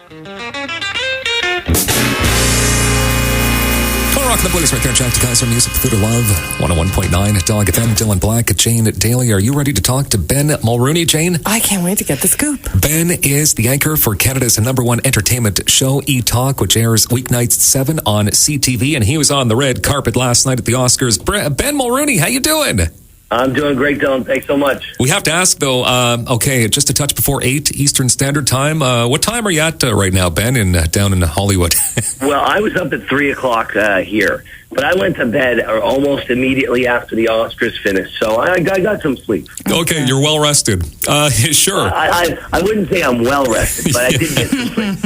Rock the Boys right there. Jack DeKaiser, Music, Food of Love, 101.9 DAWG FM. Dylan Black, Jane Daly. Are you ready to talk to Ben Mulroney, Jane? I can't wait to get the scoop. Ben is the anchor for Canada's #1 entertainment show, E-Talk, which airs weeknights 7 on CTV, and he was on the red carpet last night at the Oscars. Ben Mulroney, how you doing? I'm doing great, Dylan. Thanks so much. We have to ask, though, okay, just a touch before 8 Eastern Standard Time. What time are you at right now, Ben, down in Hollywood? Well, I was up at 3 o'clock here, but I went to bed almost immediately after the Oscars finished, so I got some sleep. Okay, you're well rested. Sure. I wouldn't say I'm well rested, but I did get some sleep.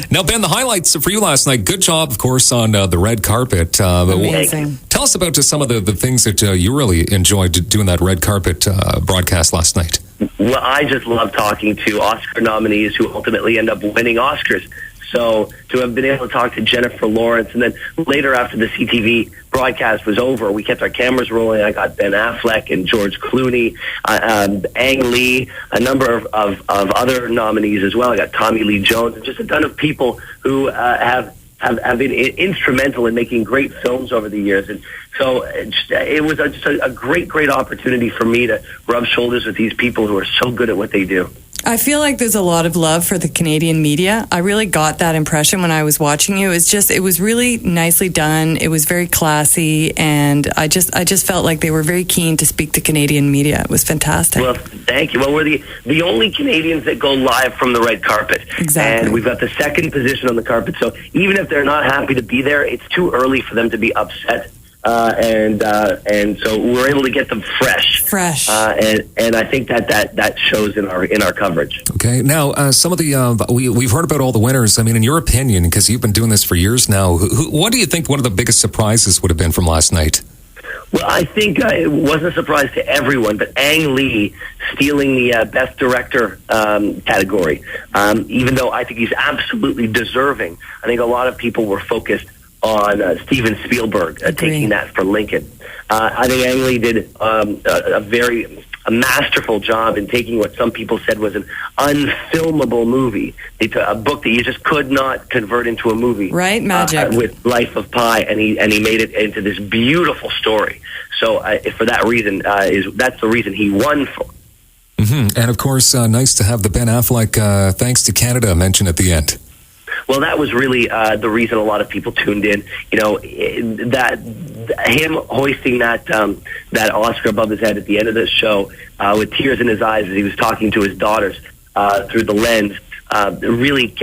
Now, Ben, the highlights for you last night. Good job, of course, on the red carpet. Amazing. Tell us about just some of the things that you really enjoyed doing that red carpet broadcast last night. Well, I just love talking to Oscar nominees who ultimately end up winning Oscars. So to have been able to talk to Jennifer Lawrence, and then later after the CTV broadcast was over, we kept our cameras rolling. I got Ben Affleck and George Clooney, Ang Lee, a number of other nominees as well. I got Tommy Lee Jones, and just a ton of people who have been instrumental in making great films over the years. And so it was just a great opportunity for me to rub shoulders with these people who are so good at what they do. I feel like there's a lot of love for the Canadian media. I really got that impression when I was watching you. It was really nicely done. It was very classy, and I just felt like they were very keen to speak to Canadian media. It was fantastic. Well, thank you. Well, we're the only Canadians that go live from the red carpet. Exactly. And we've got the second position on the carpet. So even if they're not happy to be there, it's too early for them to be upset. And so we're able to get them fresh. And I think that shows in our coverage. Okay. Now, some of the we've heard about all the winners. I mean, in your opinion, because you've been doing this for years now, what do you think one of the biggest surprises would have been from last night? Well, I think it wasn't a surprise to everyone, but Ang Lee stealing the Best Director category, even though I think he's absolutely deserving. I think a lot of people were focused on Steven Spielberg taking that for Lincoln. I think Ang Lee did a masterful job in taking what some people said was an unfilmable movie. They took a book that you just could not convert into a movie. Right, magic. With Life of Pi, and he made it into this beautiful story. So for that reason, that's the reason he won for. Mm-hmm. And of course, nice to have the Ben Affleck Thanks to Canada mentioned at the end. Well, that was really the reason a lot of people tuned in. You know, that him hoisting that Oscar above his head at the end of the show with tears in his eyes as he was talking to his daughters through the lens really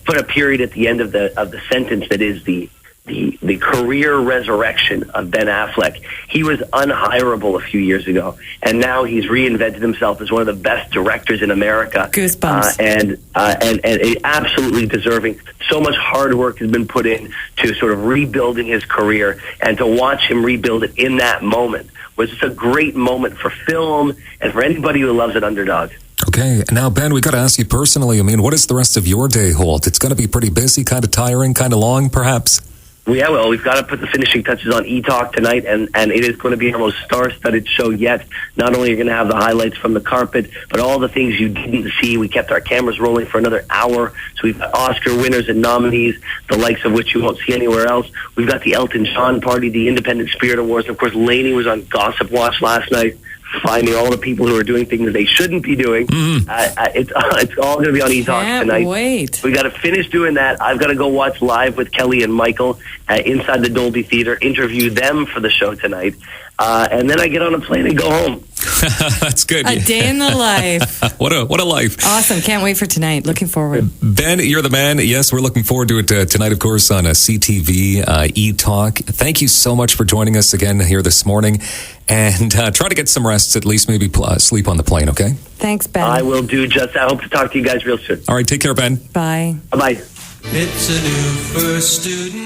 put a period at the end of the sentence that is the career resurrection of Ben Affleck. He was unhireable a few years ago, and now he's reinvented himself as one of the best directors in America. Goosebumps. And absolutely deserving. So much hard work has been put in to sort of rebuilding his career, and to watch him rebuild it in that moment was just a great moment for film and for anybody who loves an underdog. Okay. Now, Ben, we got to ask you personally, I mean, what does the rest of your day hold? It's going to be pretty busy, kind of tiring, kind of long, perhaps? Yeah, well, we've got to put the finishing touches on E-Talk tonight, and it is going to be our most star-studded show yet. Not only are you going to have the highlights from the carpet, but all the things you didn't see. We kept our cameras rolling for another hour, so we've got Oscar winners and nominees, the likes of which you won't see anywhere else. We've got the Elton John party, the Independent Spirit Awards. Of course, Lainey was on Gossip Watch last night, finding all the people who are doing things they shouldn't be doing. It's all going to be on E-Talk tonight. Can't wait. We got to finish doing that. I've got to go watch Live with Kelly and Michael inside the Dolby Theater, interview them for the show tonight, and then I get on a plane and go home. That's good. A day in the life. What a life. Awesome. Can't wait for tonight. Looking forward. Ben, you're the man. Yes, we're looking forward to it tonight, of course, on CTV E-Talk. Thank you so much for joining us again here this morning. And try to get some rest, at least maybe sleep on the plane, okay? Thanks, Ben. I will do just that. I hope to talk to you guys real soon. All right, take care, Ben. Bye. Bye-bye. It's a new first student.